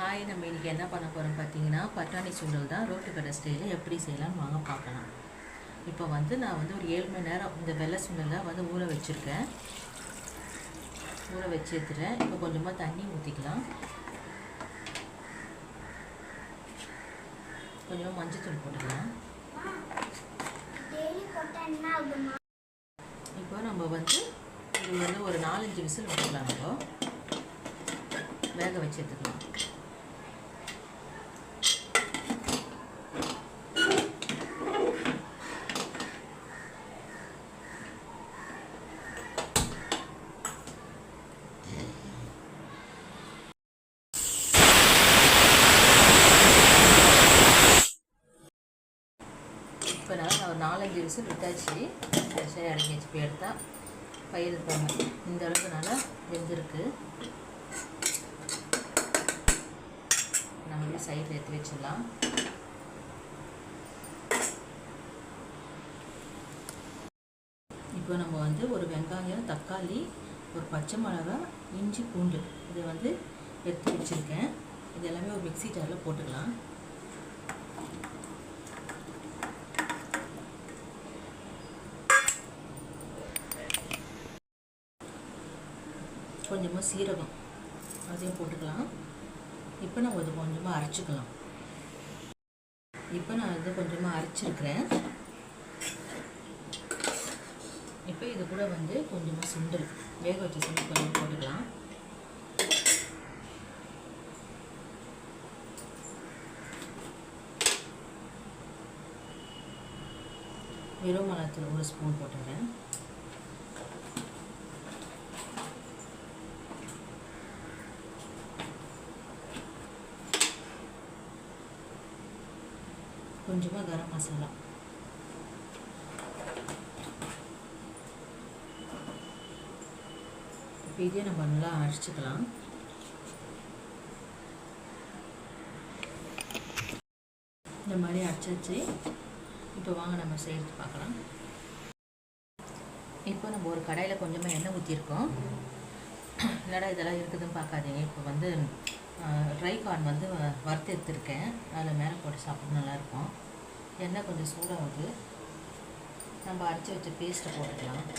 Hi, நம்ம இன்றைக்கி என்ன பண்ண போகிறோம் பார்த்தீங்கன்னா, பட்டாணி சுண்டல் தான் ரோட்டு கடை ஸ்டைலில் எப்படி செய்யலாம்னு வாங்க பார்க்கலாம். இப்போ நான் ஒரு 7 மணி நேரம் இந்த வெள்ளை சுண்டலை ஊற வச்சுருக்கேன். ஊற வச்சு எடுத்துட்டேன். இப்போ கொஞ்சமாக தண்ணி ஊற்றிக்கலாம். கொஞ்சமாக மஞ்சத்தூள் போட்டுக்கலாம். இப்போ நம்ம இது ஒரு 4-5 விசில் விட்டுக்கலாம். நம்ம வேக வச்சு எடுத்துக்கலாம். இப்போ நான் ஒரு 4-5 விசில் விட்டாச்சு. சரி அடங்கிச்சு. இப்போ எடுத்தால் பயிர் பாருங்க, இந்த அளவுக்கு நல்லா வெந்திருக்கு. நம்ம சைடில் எடுத்து வச்சிடலாம். இப்போ நம்ம ஒரு வெங்காயம், தக்காளி, ஒரு பச்சை மிளகாய், இஞ்சி, பூண்டு இதை எடுத்து வச்சுருக்கேன். இது எல்லாமே ஒரு மிக்ஸி ஜாரில் போட்டுக்கலாம். கொஞ்சமாக சீரகம் அதையும் போட்டுக்கலாம். இப்போ நம்ம இது கொஞ்சமாக அரைச்சிக்கலாம். இப்போ நான் கொஞ்சமாக அரைச்சிருக்கிறேன். இப்போ இது கூட கொஞ்சமாக சுண்டல், வேக வச்ச சுண்டல் கொஞ்சம் போட்டுக்கலாம். வெறும் மிளகாத்தூள் 1 ஸ்பூன் போட்டுக்கிறேன். கொஞ்சமாக கரம் மசாலா, இப்போ இதே நம்ம நல்லா அரைச்சிக்கலாம். இந்த மாதிரி அரைச்சாச்சு. இப்போ வாங்க நம்ம செய்து பார்க்கலாம். இப்போ நம்ம ஒரு கடாயில் கொஞ்சமாக எண்ணெய் ஊற்றிருக்கோம். இல்லைடா இதெல்லாம் இருக்குதுன்னு பார்க்காதீங்க. இப்போ ட்ரை கார்ன் வறுத்து எடுத்துருக்கேன். அதில் மேலே போட்டு சாப்பிட நல்லாயிருக்கும். எண்ணெய் கொஞ்சம் சூடாகுது. நம்ம அரைச்சி வச்ச பேஸ்ட்டை போட்டுக்கலாம்.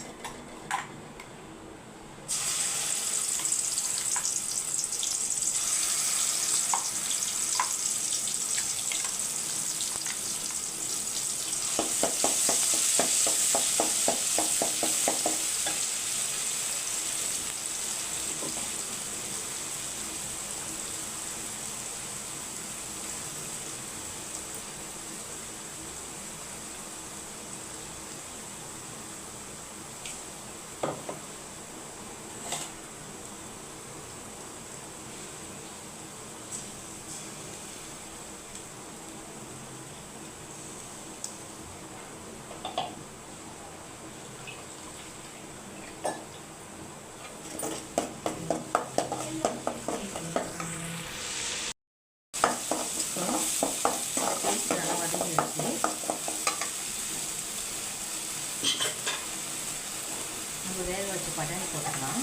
நம்ம வேக வச்சு பட்டாணி போட்டுக்கலாம்.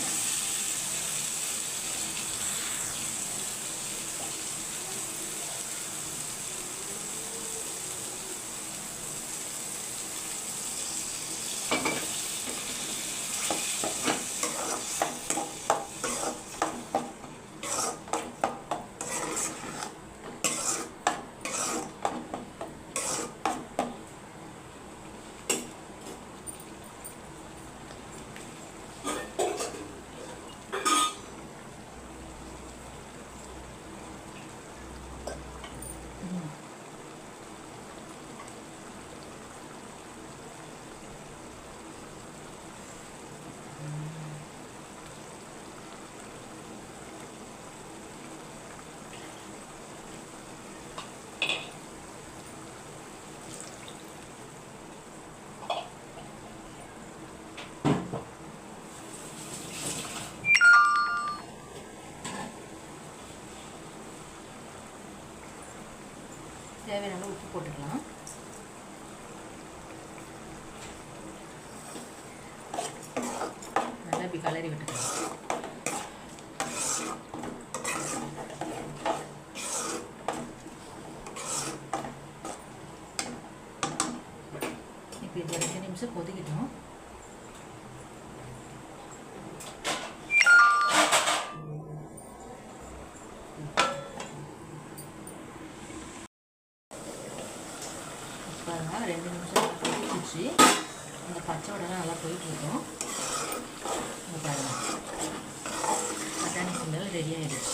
தேவையான உப்பு போட்டுக்கலாம். நல்லா இப்படி கலரி விட்டுக்கலாம். போயிட்டுருக்கோம். இங்கே பாருங்கள், பட்டாணி சுண்டல் ரெடி ஆகிடுச்சு.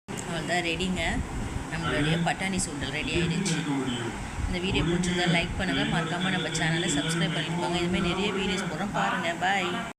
அவ்வளோதான், ரெடிங்க. நம்மளுடைய பட்டாணி சுண்டல் ரெடி ஆகிடுச்சு. இந்த வீடியோ பிடிச்சிருந்தா லைக் பண்ணுங்கள், மறக்காமல் நம்ம சேனலை சப்ஸ்கிரைப் பண்ணிட்டு போங்க. இதுமாதிரி நிறைய வீடியோஸ் போடுறோம் பாருங்கள். பாய்.